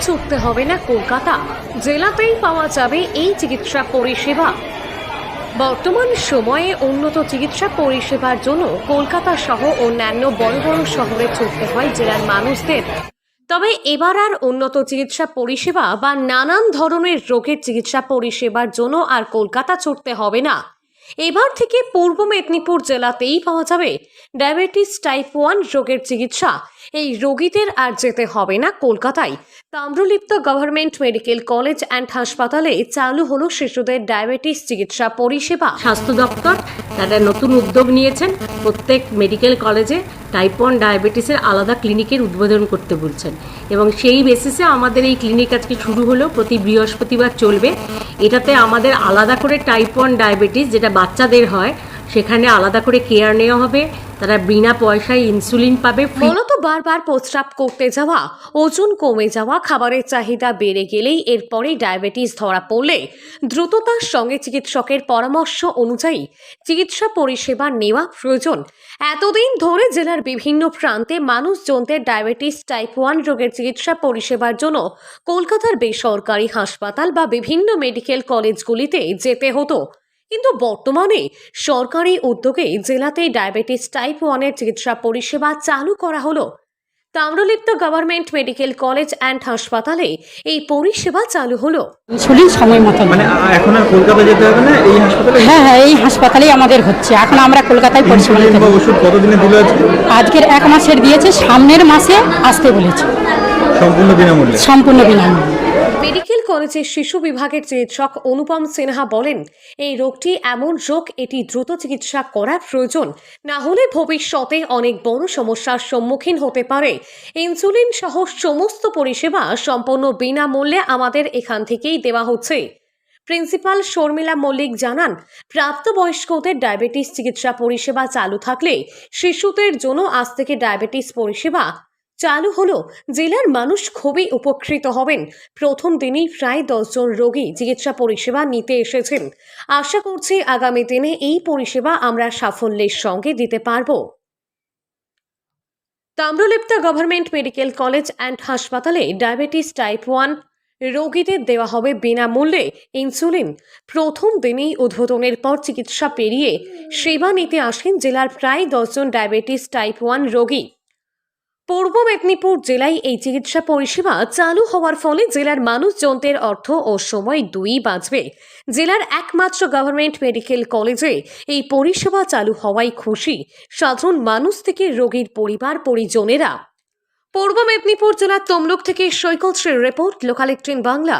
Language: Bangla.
ছুটতে হবে না কলকাতা, জেলাতেই পাওয়া যাবে এই চিকিৎসা পরিষেবা। বর্তমান সময়ে উন্নত চিকিৎসা পরিষেবার জন্য কলকাতা সহ অন্যান্য বড় বড় শহরে ছুটতে হয় জেলার মানুষদের। তবে এবার আর উন্নত চিকিৎসা পরিষেবা বা নানান ধরনের রোগের চিকিৎসা পরিষেবার জন্য আর কলকাতা ছুটতে হবে না। এবার থেকে পূর্ব মেদিনীপুর জেলাতেই পাওয়া যাবে ডায়াবেটিস টাইপ 1 রোগের চিকিৎসা। এই রোগীদের আর যেতে হবে না কলকাতায়। Tamralipta government medical college and হাসপাতালে চালু হলো শিশুদের ডায়াবেটিস চিকিৎসা পরিষেবা। স্বাস্থ্য দপ্তর তারা নতুন উদ্যোগ নিয়েছেন, প্রত্যেক মেডিকেল কলেজে টাইপ 1 ডায়াবেটিসের আলাদা ক্লিনিকের উদ্বোধন করতে বলছেন এবং সেই বেসিসে আমাদের এই ক্লিনিক আজকে শুরু হলো, প্রতি বৃহস্পতিবার চলবে। এটাতে আমাদের আলাদা করে টাইপ 1 ডায়াবেটিস যেটা বাচ্চাদের হয় সেখানে আলাদা করে কেয়ার নেওয়া হবে, তারা বিনা পয়সায় ইনসুলিন পাবে। মূলত বারবার প্রস্রাব করতে যাওয়া, ওজন কমে যাওয়া, খাবারের চাহিদা বেড়ে গেলেই এরপরেই ডায়াবেটিস ধরা পড়লে দ্রুততার সঙ্গে চিকিৎসকের পরামর্শ অনুযায়ী চিকিৎসা পরিষেবা নেওয়া প্রয়োজন। এতদিন ধরে জেলার বিভিন্ন প্রান্তে মানুষজনদের ডায়াবেটিস টাইপ 1 রোগের চিকিৎসা পরিষেবার জন্য কলকাতার বেসরকারি হাসপাতাল বা বিভিন্ন মেডিকেল কলেজগুলিতে যেতে হতো, কিন্তু বর্তমানে সরকারি উদ্যোগে জেলাতে ডায়াবেটিস টাইপ 1 এর চিকিৎসা পরিষেবা চালু করা হলো। Tamralipta government medical college and হাসপাতালে এই পরিষেবা চালু হলো। ইনসুলিন সময় মতো মানে এখন আর কলকাতা যেতে হবে না, এই হাসপাতালে? হ্যাঁ, এই হাসপাতালেই আমাদের হচ্ছে। এখন আমরা কলকাতায় পরিষেবা নিতে ইনসুলিন বা পারি। ওষুধ কতদিনে দিল আজকে? আজকের 1 মাসের দিয়েছে, সামনের মাসে আসতে বলেছে সম্পূর্ণ বিনামূল্যে। সম্পূর্ণ বিনামূল্যে। মেডিকেল কলেজের শিশু বিভাগের চিকিৎসক অনুপম সিনহা বলেন, এই রোগটি এমন রোগ, এটি দ্রুত চিকিৎসা করার প্রয়োজন, না হলে ভবিষ্যতে অনেক বড় সমস্যার সম্মুখীন হতে পারে। ইনসুলিন সহ সমস্ত পরিষেবা সম্পূর্ণ বিনামূল্যে আমাদের এখান থেকেই দেওয়া হচ্ছে। প্রিন্সিপাল শর্মিলা মল্লিক জানান, প্রাপ্তবয়স্কদের ডায়াবেটিস চিকিৎসা পরিষেবা চালু থাকলে শিশুদের জন্য আজ থেকে ডায়াবেটিস পরিষেবা চালু হলো। জেলার মানুষ খুবই উপকৃত হবেন। প্রথম দিনেই প্রায় 10 জন রোগী চিকিৎসা পরিষেবা নিতে এসেছেন। আশা করছি আগামী দিনে এই পরিষেবা আমরা সাফল্যের সঙ্গে দিতে পারব। Tamralipta government medical college and হাসপাতালে ডায়াবেটিস টাইপ 1 রোগীদের দেওয়া হবে বিনামূল্যে ইনসুলিন। প্রথম দিনেই উদ্বোধনের পর চিকিৎসা পেরিয়ে সেবা নিতে আসেন জেলার প্রায় 10 জন ডায়াবেটিস টাইপ 1 রোগী। পূর্ব মেদিনীপুর জেলায় এই চিকিৎসা পরিষেবা চালু হওয়ার ফলে জেলার মানুষজনদের অর্থ ও সময় দুই বাঁচবে। জেলার একমাত্র গভর্নমেন্ট মেডিকেল কলেজে এই পরিষেবা চালু হওয়ায় খুশি সাধারণ মানুষ থেকে রোগীর পরিবার পরিজনেরা। পূর্ব মেদিনীপুর জেলার তমলুক থেকে সৈকত শ্রীর রিপোর্ট, লোকাল 18 বাংলা।